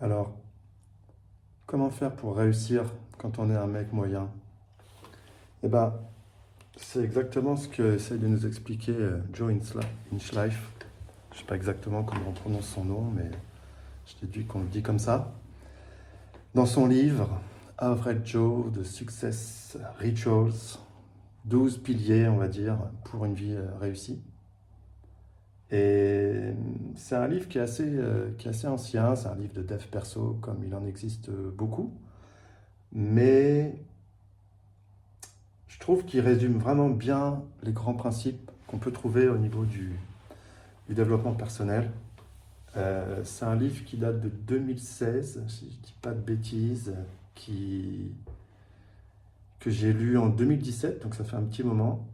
Alors, comment faire pour réussir quand on est un mec moyen? Eh ben, c'est exactement ce que essaye de nous expliquer Joe Inchlife. Je sais pas exactement comment on prononce son nom, mais je déduis qu'on le dit comme ça. Dans son livre Average Joe de Success Rituals, 12 piliers, on va dire, pour une vie réussie. Et c'est un livre qui est assez ancien, c'est un livre de dev perso, comme il en existe beaucoup. Mais je trouve qu'il résume vraiment bien les grands principes qu'on peut trouver au niveau du développement personnel. C'est un livre qui date de 2016, si je ne dis pas de bêtises, qui, que j'ai lu en 2017, donc ça fait un petit moment.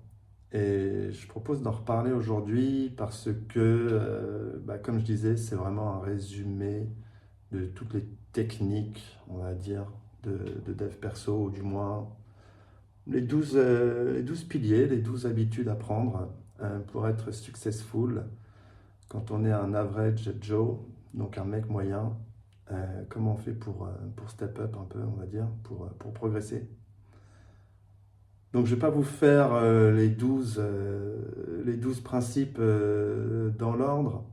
Et je propose d'en reparler aujourd'hui parce que, comme je disais, c'est vraiment un résumé de toutes les techniques, on va dire, de dev perso, ou du moins les 12 piliers, les 12 habitudes à prendre pour être successful quand on est un average Joe, donc un mec moyen. Comment on fait pour step up un peu, on va dire, pour progresser. Donc je ne vais pas vous faire les 12 principes dans l'ordre,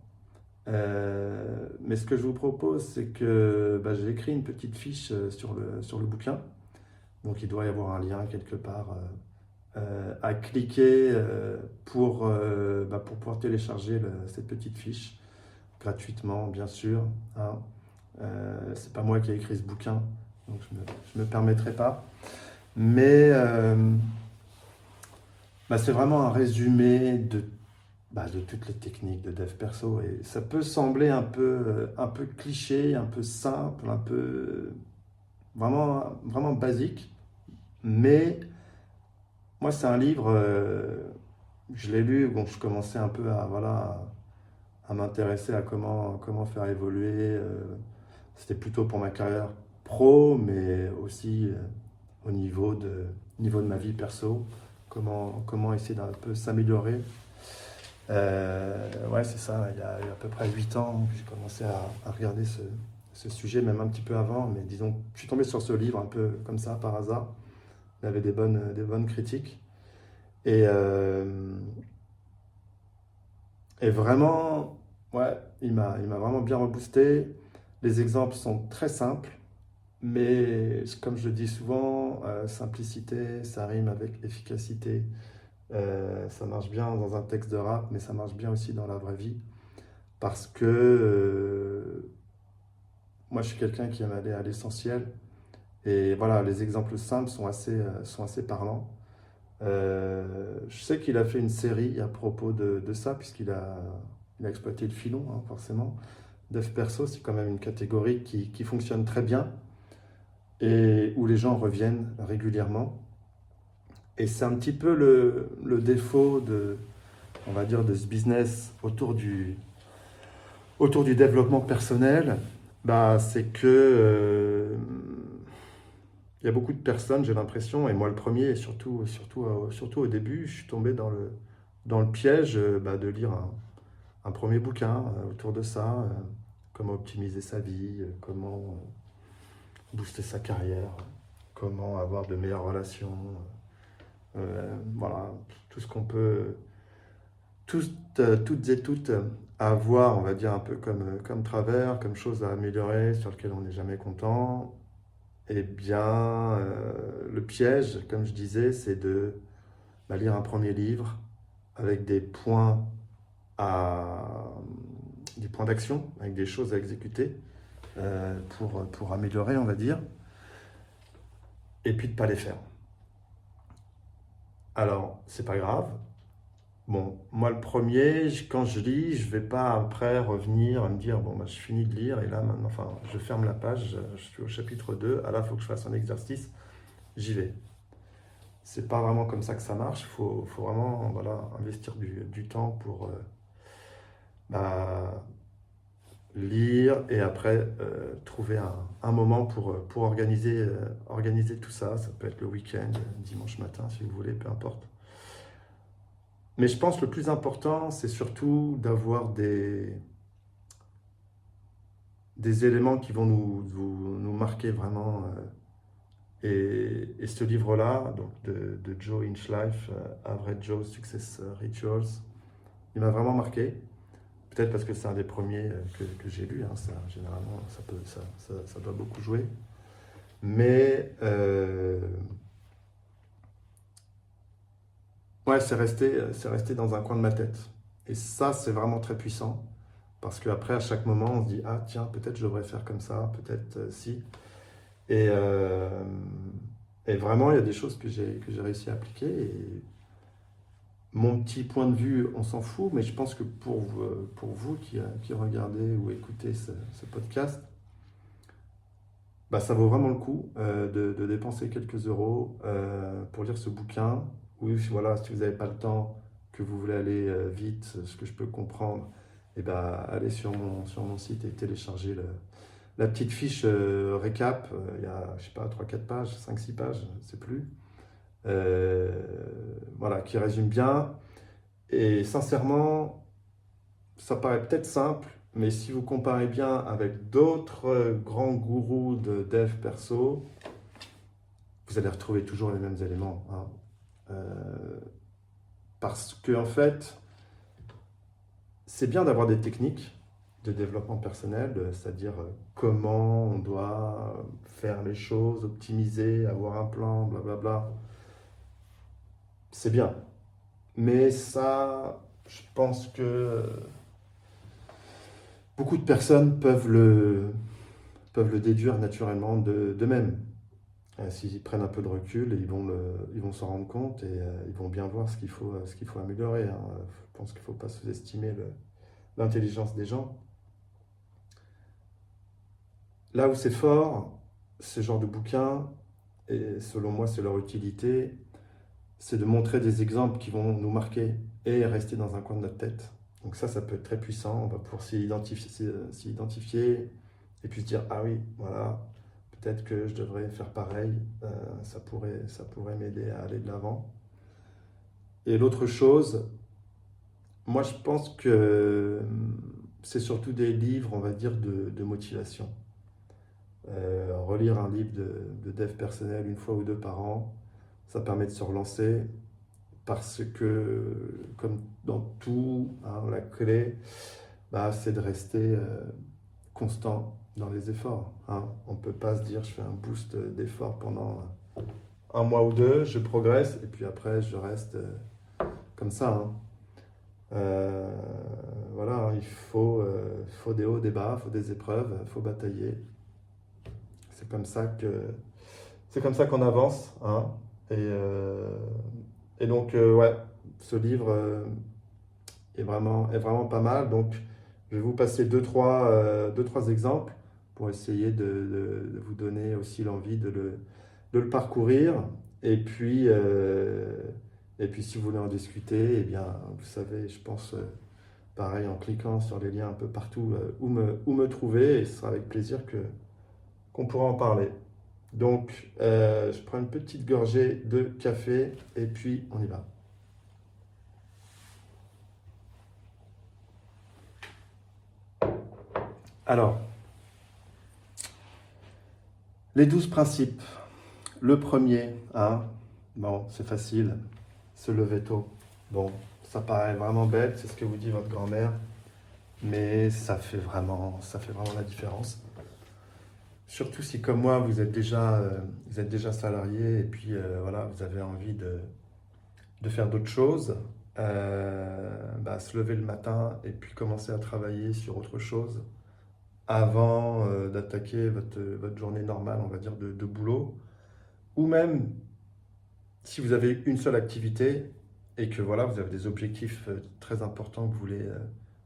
mais ce que je vous propose, c'est que j'ai écrit une petite fiche sur le bouquin. Donc il doit y avoir un lien quelque part à cliquer pour pouvoir télécharger cette petite fiche gratuitement, bien sûr. Hein. C'est pas moi qui ai écrit ce bouquin, donc je me permettrai pas. Mais c'est vraiment un résumé de toutes les techniques de dev perso. Et ça peut sembler un peu cliché, un peu simple, un peu vraiment, vraiment basique. Mais moi, c'est un livre, je l'ai lu, bon, je commençais un peu à m'intéresser à comment faire évoluer. C'était plutôt pour ma carrière pro, mais aussi au niveau de ma vie perso, comment essayer d'un peu s'améliorer. Ouais, c'est ça, il y a à peu près 8 ans que j'ai commencé à regarder ce sujet, même un petit peu avant, mais disons, je suis tombé sur ce livre un peu comme ça, par hasard. Il avait des bonnes critiques. Et, et vraiment, ouais, il m'a vraiment bien reboosté. Les exemples sont très simples, mais comme je le dis souvent, simplicité, ça rime avec efficacité. Ça marche bien dans un texte de rap, mais ça marche bien aussi dans la vraie vie. Parce que moi, je suis quelqu'un qui aime aller à l'essentiel. Et voilà, les exemples simples sont assez parlants. Je sais qu'il a fait une série à propos de ça, il a exploité le filon, hein, forcément. Dev perso, c'est quand même une catégorie qui fonctionne très bien et où les gens reviennent régulièrement. Et c'est un petit peu le défaut on va dire, de ce business autour du développement personnel. C'est que il y a beaucoup de personnes, j'ai l'impression, et moi le premier, et surtout au début, je suis tombé dans le piège de lire un premier bouquin autour de ça, comment optimiser sa vie, comment booster sa carrière, comment avoir de meilleures relations, voilà, tout ce qu'on peut, toutes et toutes, avoir, on va dire, un peu comme travers, comme chose à améliorer, sur lequel on n'est jamais content. Eh bien, le piège, comme je disais, c'est de lire un premier livre avec à, des points d'action, avec des choses à exécuter pour améliorer, on va dire, et puis de ne pas les faire. Alors, c'est pas grave. Bon, moi le premier, quand je lis, je vais pas après revenir et me dire, bon, je finis de lire et là maintenant, enfin, je ferme la page, je suis au chapitre 2, ah là, il faut que je fasse un exercice, j'y vais. C'est pas vraiment comme ça que ça marche. Faut vraiment voilà, investir du temps pour bah, lire et après trouver un moment pour organiser tout ça. Ça peut être le week-end, dimanche matin si vous voulez, peu importe. Mais je pense que le plus important, c'est surtout d'avoir des éléments qui vont nous marquer vraiment. Et ce livre-là, donc de Joe Inchlife, Average Joe Success Rituals, il m'a vraiment marqué. Peut-être parce que c'est un des premiers que j'ai lu, hein, ça, généralement ça doit beaucoup jouer. Mais ouais, c'est resté dans un coin de ma tête. Et ça, c'est vraiment très puissant. Parce qu'après, à chaque moment, on se dit, ah tiens, peut-être je devrais faire comme ça, peut-être si. Et, euh, et vraiment, il y a des choses que j'ai réussi à appliquer. Et mon petit point de vue, on s'en fout, mais je pense que pour vous qui regardez ou écoutez ce podcast, bah, ça vaut vraiment le coup de dépenser quelques euros pour lire ce bouquin. Ou voilà, si vous n'avez pas le temps, que vous voulez aller vite, ce que je peux comprendre, et bah, allez sur mon site et téléchargez la petite fiche récap. Il y a, je sais pas, 3 4 pages, 5 6 pages, je ne sais plus. Euh, voilà, qui résume bien. Et sincèrement, ça paraît peut-être simple, mais si vous comparez bien avec d'autres grands gourous de dev perso, vous allez retrouver toujours les mêmes éléments, hein. Parce que en fait, c'est bien d'avoir des techniques de développement personnel, c'est-à-dire comment on doit faire les choses, optimiser, avoir un plan, blablabla. C'est bien. Mais ça, je pense que beaucoup de personnes peuvent le déduire naturellement d'eux-mêmes. S'ils prennent un peu de recul, ils vont s'en rendre compte et ils vont bien voir ce qu'il faut améliorer, hein. Je pense qu'il ne faut pas sous-estimer l'intelligence des gens. Là où c'est fort, ce genre de bouquins, et selon moi c'est leur utilité, c'est de montrer des exemples qui vont nous marquer et rester dans un coin de notre tête. Donc ça peut être très puissant, on va pouvoir s'y identifier et puis se dire, ah oui, voilà, peut-être que je devrais faire pareil, ça pourrait m'aider à aller de l'avant. Et l'autre chose, moi je pense que c'est surtout des livres, on va dire, de motivation. Relire un livre de dev personnel une fois ou deux par an, ça permet de se relancer parce que, comme dans tout, hein, la clé, bah, c'est de rester constant dans les efforts, hein. On ne peut pas se dire je fais un boost d'efforts pendant un mois ou deux, je progresse et puis après je reste comme ça, hein. Euh, voilà, hein, faut des hauts, des bas, il faut des épreuves, il faut batailler. C'est comme ça c'est comme ça qu'on avance, hein. Et, euh, et donc, ouais, ce livre est vraiment pas mal. Donc, je vais vous passer deux, trois exemples pour essayer de vous donner aussi l'envie de le parcourir. Et puis, euh, et puis, si vous voulez en discuter, eh bien, vous savez, je pense, pareil, en cliquant sur les liens un peu partout où me trouver. Et ce sera avec plaisir qu'on pourra en parler. Donc, je prends une petite gorgée de café et puis on y va. Alors, les 12 principes. Le premier, hein, bon, c'est facile, se lever tôt. Bon, ça paraît vraiment bête, c'est ce que vous dit votre grand-mère, mais ça fait vraiment la différence. Surtout si, comme moi, vous êtes déjà salarié et puis voilà, vous avez envie de faire d'autres choses, bah, se lever le matin et puis commencer à travailler sur autre chose avant d'attaquer votre journée normale, on va dire, de boulot. Ou même si vous avez une seule activité et que voilà, vous avez des objectifs très importants que vous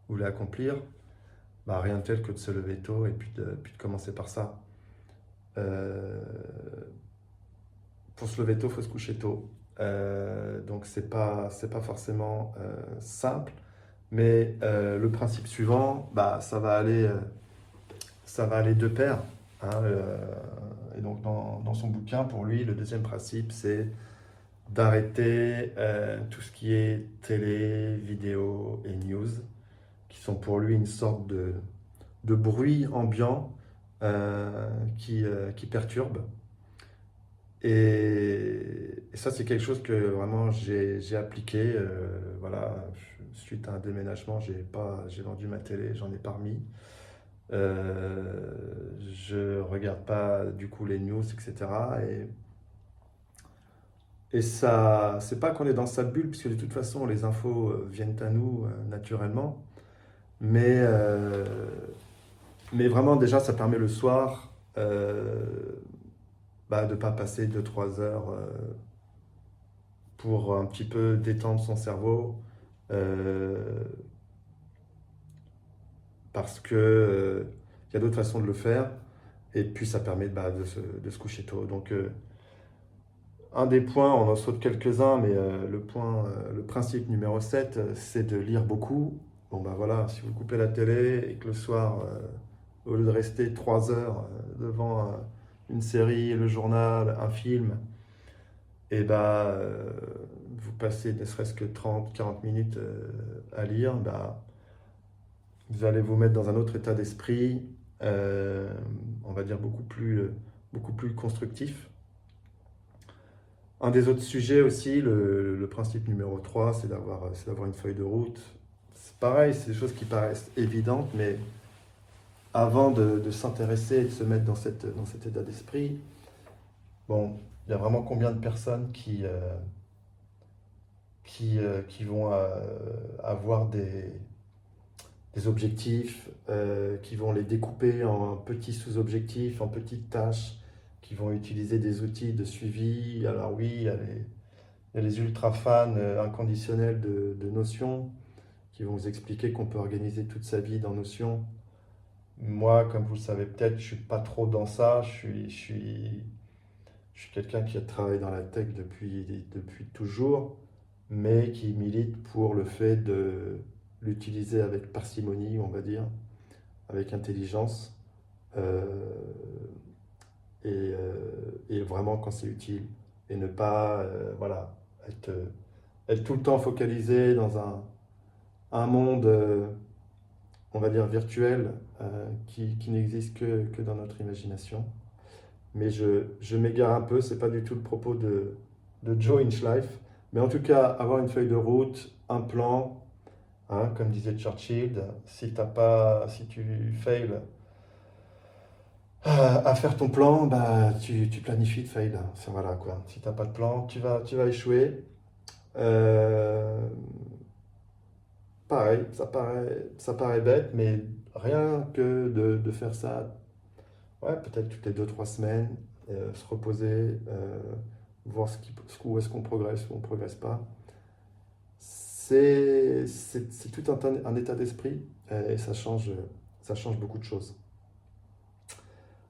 voulez accomplir, bah, rien de tel que de se lever tôt et puis de commencer par ça. Euh, pour se lever tôt, il faut se coucher tôt. Donc c'est pas forcément simple, mais le principe suivant, bah, ça va aller de pair, hein. Et donc dans son bouquin, pour lui, le deuxième principe, c'est d'arrêter tout ce qui est télé, vidéo et news, qui sont pour lui une sorte de bruit ambiant qui perturbe. Et ça, c'est quelque chose que vraiment j'ai appliqué. Voilà, suite à un déménagement, j'ai vendu ma télé, j'en ai pas remis. Je regarde pas du coup les news, etc. Et ça, c'est pas qu'on est dans sa bulle, puisque de toute façon, les infos viennent à nous naturellement. Mais, euh, mais vraiment, déjà, ça permet le soir de ne pas passer 2 3 heures pour un petit peu détendre son cerveau. euh, Parce que il y a d'autres façons de le faire. Et puis, ça permet de se coucher tôt. Donc, un des points, on en saute quelques-uns, mais le principe numéro 7, c'est de lire beaucoup. Bon, ben voilà, si vous coupez la télé et que le soir, au lieu de rester 3 heures devant une série, le journal, un film, et vous passez ne serait-ce que 30 40 minutes à lire, vous allez vous mettre dans un autre état d'esprit, on va dire beaucoup plus constructif. Un des autres sujets aussi, le principe numéro 3, c'est d'avoir une feuille de route. C'est pareil, c'est des choses qui paraissent évidentes, mais avant de s'intéresser et de se mettre dans cet état d'esprit, bon, il y a vraiment combien de personnes qui vont avoir des objectifs, qui vont les découper en petits sous-objectifs, en petites tâches, qui vont utiliser des outils de suivi. Alors oui, il y a les ultra fans inconditionnels de Notion qui vont vous expliquer qu'on peut organiser toute sa vie dans Notion. Moi, comme vous le savez peut-être, je suis pas trop dans ça. Je suis quelqu'un qui a travaillé dans la tech depuis toujours, mais qui milite pour le fait de l'utiliser avec parcimonie, on va dire, avec intelligence, euh, et vraiment quand c'est utile, et ne pas voilà, être, être tout le temps focalisé dans un monde, on va dire, virtuel, qui n'existe que dans notre imagination. Mais je m'égare un peu, c'est pas du tout le propos de Joe Inchlife. Mais en tout cas, avoir une feuille de route, un plan, hein, comme disait Churchill, si tu fails à faire ton plan, tu planifies de fail. Enfin, voilà quoi. Si t'as pas de plan, tu vas échouer. Euh, Pareil, ça paraît bête, mais rien que de faire ça, ouais, peut-être toutes les 2 3 semaines, se reposer, voir où est-ce qu'on progresse, où on ne progresse pas. C'est tout un état d'esprit et ça change beaucoup de choses.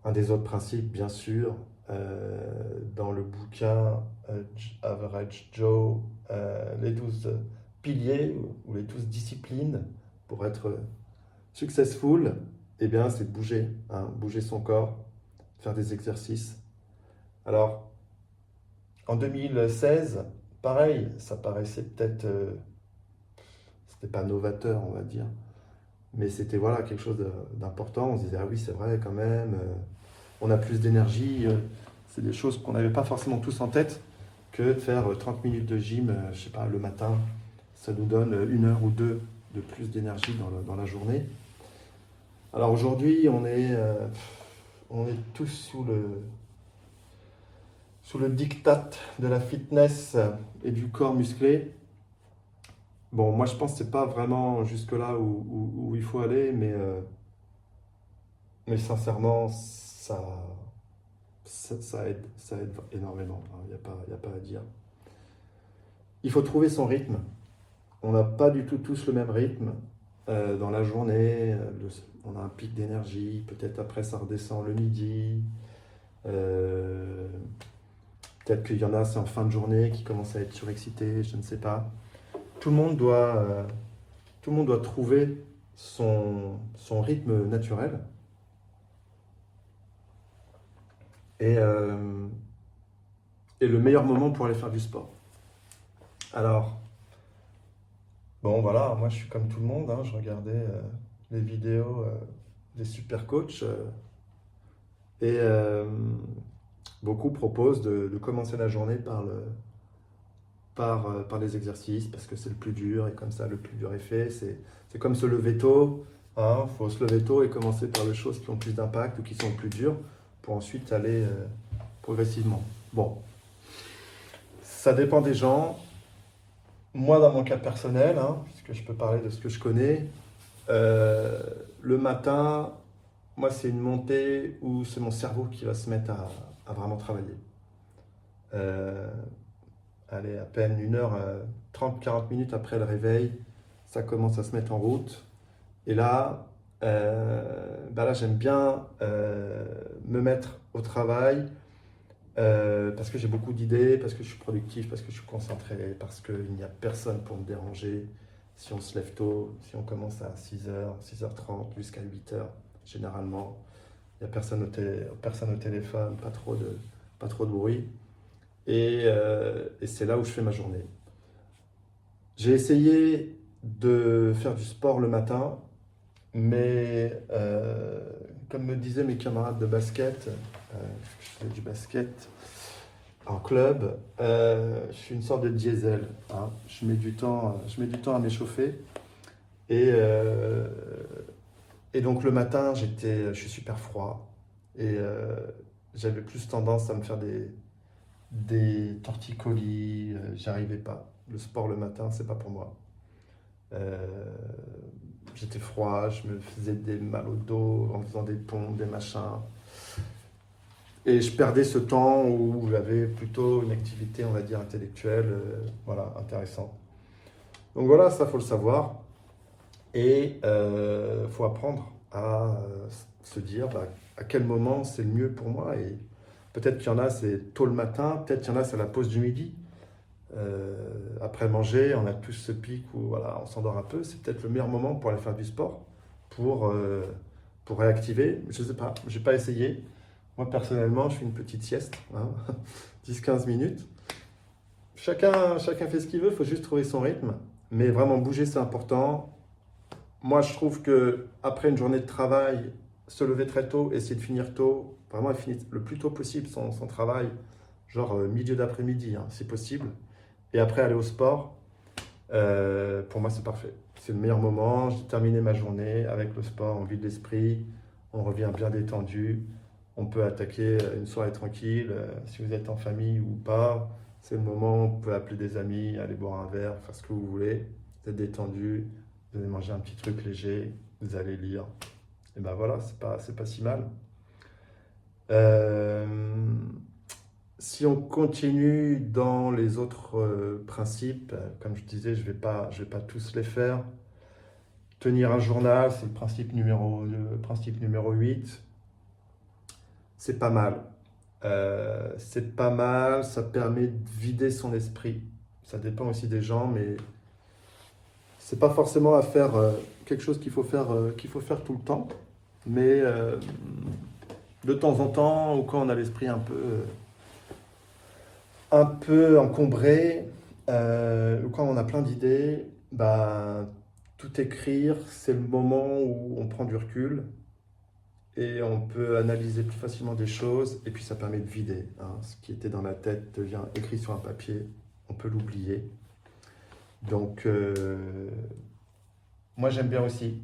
Un des autres principes, bien sûr, dans le bouquin Average Joe, les 12 piliers ou les 12 disciplines pour être successful, eh bien, c'est de bouger, hein, bouger son corps, faire des exercices. Alors, en 2016, pareil, ça paraissait peut-être, c'était pas novateur, on va dire, mais c'était voilà quelque chose d'important. On se disait, ah oui, c'est vrai quand même, on a plus d'énergie. C'est des choses qu'on n'avait pas forcément tous en tête que de faire 30 minutes de gym, je sais pas, le matin. Ça nous donne 1 heure ou 2 de plus d'énergie dans la journée. Alors aujourd'hui, on est tous sous le diktat de la fitness et du corps musclé. Bon, moi je pense que c'est pas vraiment jusque-là où il faut aller, mais sincèrement, ça aide énormément. Il n'y a pas à dire. Il faut trouver son rythme. On n'a pas du tout tous le même rythme dans la journée. On a un pic d'énergie, peut-être après ça redescend le midi. Euh, Peut-être qu'il y en a, c'est en fin de journée, qui commencent à être surexcités, je ne sais pas. Tout le monde doit, euh, tout le monde doit trouver son rythme naturel. Et, euh, et le meilleur moment pour aller faire du sport. Alors, bon voilà, moi je suis comme tout le monde, hein, je regardais les vidéos des super coachs et beaucoup proposent de commencer la journée par les exercices parce que c'est le plus dur et comme ça le plus dur est fait. C'est comme se lever tôt. Il faut se lever tôt et commencer par les choses qui ont plus d'impact ou qui sont plus dures pour ensuite aller progressivement. Bon, ça dépend des gens. Moi, dans mon cas personnel, puisque je peux parler de ce que je connais, le matin, moi, c'est une montée où c'est mon cerveau qui va se mettre à vraiment travailler. Euh, Allez, à peine 1 heure, 30-40 minutes après le réveil, ça commence à se mettre en route. Et là, là j'aime bien me mettre au travail parce que j'ai beaucoup d'idées, parce que je suis productif, parce que je suis concentré, parce qu'il n'y a personne pour me déranger. Si on se lève tôt, si on commence à 6h, 6h30 jusqu'à 8h, généralement, il n'y a personne au téléphone, pas trop de bruit. Et c'est là où je fais ma journée. J'ai essayé de faire du sport le matin, mais comme me disaient mes camarades de basket, je fais du basket en club, je suis une sorte de diesel. Je mets du temps à m'échauffer. Et, euh, et donc le matin, je suis super froid. Et j'avais plus tendance à me faire des torticolis, j'y arrivais pas. Le sport le matin, c'est pas pour moi. Euh, J'étais froid, je me faisais des mal au dos en faisant des pompes, des machins. Et je perdais ce temps où j'avais plutôt une activité, on va dire, intellectuelle, voilà, intéressante. Donc voilà, ça faut le savoir. Et faut apprendre à se dire à quel moment c'est le mieux pour moi. Et peut-être qu'il y en a, c'est tôt le matin, peut-être qu'il y en a, c'est à la pause du midi. Après manger, on a tous ce pic où voilà, on s'endort un peu. C'est peut-être le meilleur moment pour aller faire du sport, pour réactiver. Je ne sais pas, je n'ai pas essayé. Moi, personnellement, je fais une petite sieste, 10-15 minutes. Chacun fait ce qu'il veut, il faut juste trouver son rythme. Mais vraiment, bouger, c'est important. Moi, je trouve que après une journée de travail, se lever très tôt, essayer de finir tôt, vraiment finir le plus tôt possible son travail, genre milieu d'après-midi, si possible. Et après, aller au sport, pour moi, c'est parfait. C'est le meilleur moment. J'ai terminé ma journée avec le sport, on vide l'esprit, on revient bien détendu. On peut attaquer une soirée tranquille. Si vous êtes en famille ou pas, c'est le moment où vous pouvez appeler des amis, aller boire un verre, faire ce que vous voulez. Vous êtes détendu, vous allez manger un petit truc léger, vous allez lire. Et ben voilà, c'est pas si mal. Euh, Si on continue dans les autres principes, comme je disais, je vais pas tous les faire. Tenir un journal, c'est le principe numéro 8. C'est pas mal. C'est pas mal, ça permet de vider son esprit. Ça dépend aussi des gens, mais c'est pas forcément à faire quelque chose qu'il faut faire tout le temps. Mais de temps en temps, ou quand on a l'esprit un peu encombré, ou quand on a plein d'idées, bah, tout écrire, c'est le moment où on prend du recul et on peut analyser plus facilement des choses, et puis ça permet de vider. Ce qui était dans la tête devient écrit sur un papier, on peut l'oublier. Donc, moi j'aime bien aussi.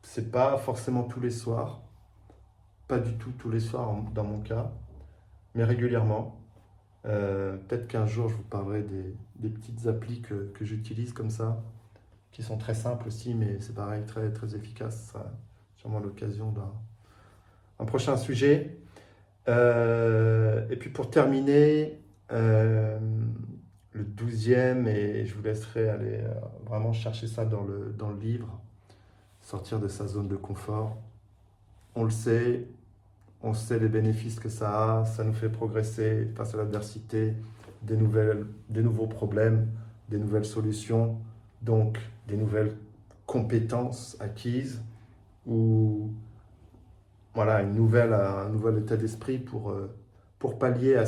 C'est pas forcément tous les soirs, pas du tout tous les soirs dans mon cas, mais régulièrement. Peut-être qu'un jour je vous parlerai des petites applis que j'utilise comme ça, qui sont très simples aussi, mais c'est pareil, très, très efficace. Ce sera sûrement l'occasion d'un prochain sujet. Et puis pour terminer, le 12e, et je vous laisserai aller vraiment chercher ça dans le livre, sortir de sa zone de confort. On le sait, on sait les bénéfices que ça nous fait progresser face à l'adversité, des nouveaux problèmes, des nouvelles solutions, donc des nouvelles compétences acquises ou voilà, un nouvel état d'esprit pour pallier à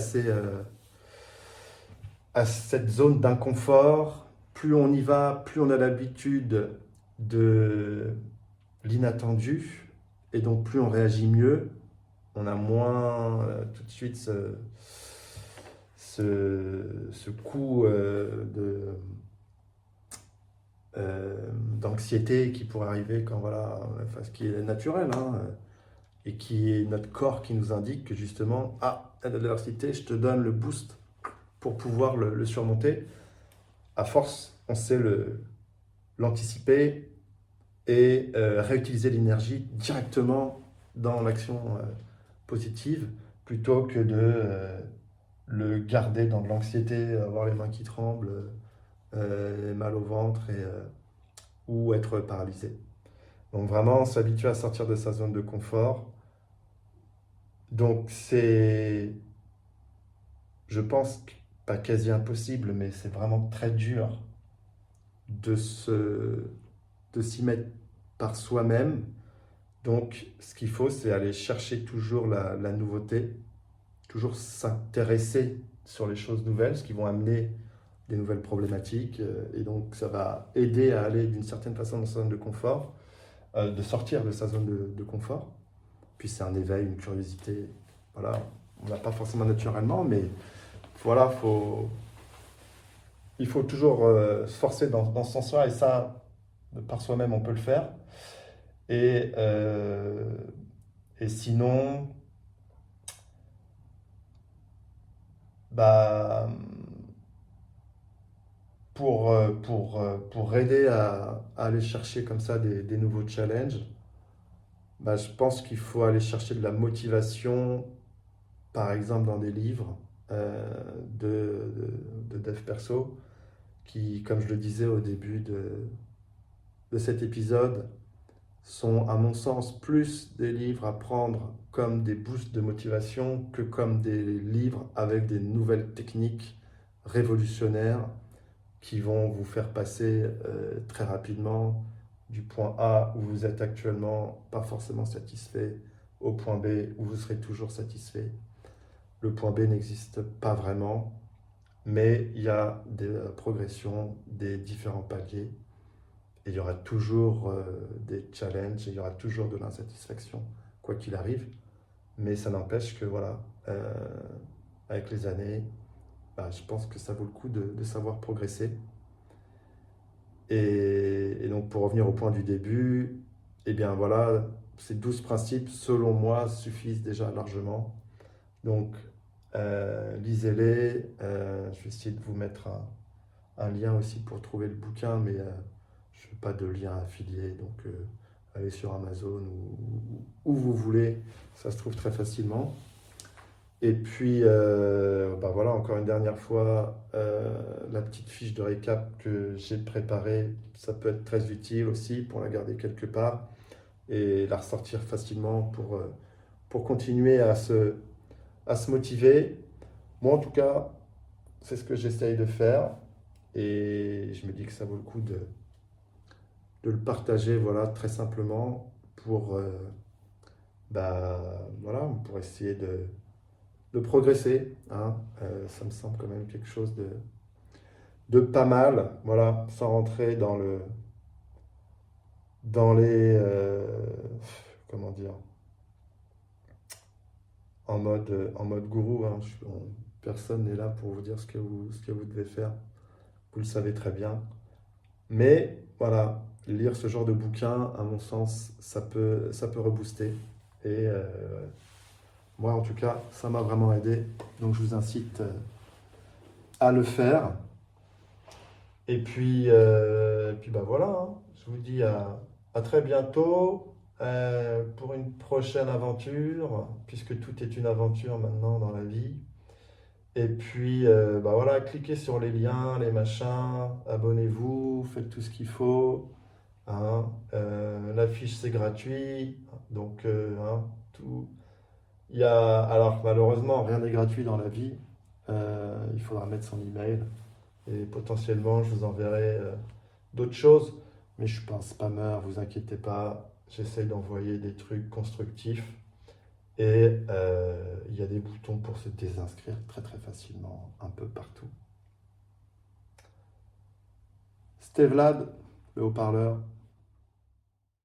cette zone d'inconfort. Plus on y va, plus on a l'habitude de l'inattendu, Et donc plus on réagit mieux, on a moins tout de suite ce coup d'anxiété qui pourrait arriver quand voilà, enfin, ce qui est naturel, hein, et qui est notre corps qui nous indique que justement, ah, l'adversité, je te donne le boost pour pouvoir le surmonter. À force, on sait l'anticiper et réutiliser l'énergie directement dans l'action positive plutôt que de le garder dans de l'anxiété, avoir les mains qui tremblent, mal au ventre ou être paralysé. Donc vraiment s'habituer à sortir de sa zone de confort. Donc c'est, je pense, pas quasi impossible, mais c'est vraiment très dur de de s'y mettre par soi-même. Donc ce qu'il faut, c'est aller chercher toujours la nouveauté, toujours s'intéresser sur les choses nouvelles, ce qui vont amener des nouvelles problématiques. Et donc ça va aider à aller d'une certaine façon dans sa zone de confort, de sortir de sa zone de confort. Puis c'est un éveil, une curiosité. Voilà, on n'a pas forcément naturellement, mais voilà, il faut toujours se forcer dans ce sens-là, et ça, par soi-même, on peut le faire. Et, euh, et sinon, bah, pour aider à aller chercher comme ça des nouveaux challenges, bah, je pense qu'il faut aller chercher de la motivation, par exemple dans des livres de dev perso, qui, comme je le disais au début de cet épisode, sont à mon sens plus des livres à prendre comme des boosts de motivation que comme des livres avec des nouvelles techniques révolutionnaires qui vont vous faire passer très rapidement du point A où vous êtes actuellement pas forcément satisfait au point B où vous serez toujours satisfait. Le point B n'existe pas vraiment, mais il y a des progressions, des différents paliers, et il y aura toujours des challenges, et il y aura toujours de l'insatisfaction, quoi qu'il arrive. Mais ça n'empêche que voilà, avec les années, bah, je pense que ça vaut le coup de savoir progresser. Et donc pour revenir au point du début, eh bien voilà, ces 12 principes, selon moi, suffisent déjà largement. Donc lisez-les. Je vais essayer de vous mettre un lien aussi pour trouver le bouquin, mais je ne fais pas de lien affilié. Donc allez sur Amazon ou où vous voulez, ça se trouve très facilement. Et puis, bah voilà, encore une dernière fois, la petite fiche de récap que j'ai préparée, ça peut être très utile aussi pour la garder quelque part et la ressortir facilement pour continuer à se motiver. Moi, en tout cas, c'est ce que j'essaye de faire et je me dis que ça vaut le coup de le partager, voilà, très simplement bah, voilà, pour essayer de progresser, hein. Ça me semble quand même quelque chose de pas mal, voilà, sans rentrer dans comment dire, en mode gourou, hein. Personne n'est là pour vous dire ce que vous devez faire, vous le savez très bien. Mais voilà, lire ce genre de bouquin, à mon sens, ça peut rebooster. Et moi, en tout cas, ça m'a vraiment aidé. Donc, je vous incite à le faire. Et puis bah voilà, hein. Je vous dis à très bientôt pour une prochaine aventure, puisque tout est une aventure maintenant dans la vie. Et puis bah voilà, cliquez sur les liens, les machins, abonnez-vous, faites tout ce qu'il faut, hein. La fiche c'est gratuit, donc hein, tout. Il y a, alors malheureusement, rien n'est gratuit dans la vie. Il faudra mettre son email. Et potentiellement, je vous enverrai d'autres choses. Mais je ne suis pas un spammer, vous inquiétez pas. J'essaye d'envoyer des trucs constructifs. Et il y a des boutons pour se désinscrire très très facilement, un peu partout. C'était Vlad, le haut-parleur.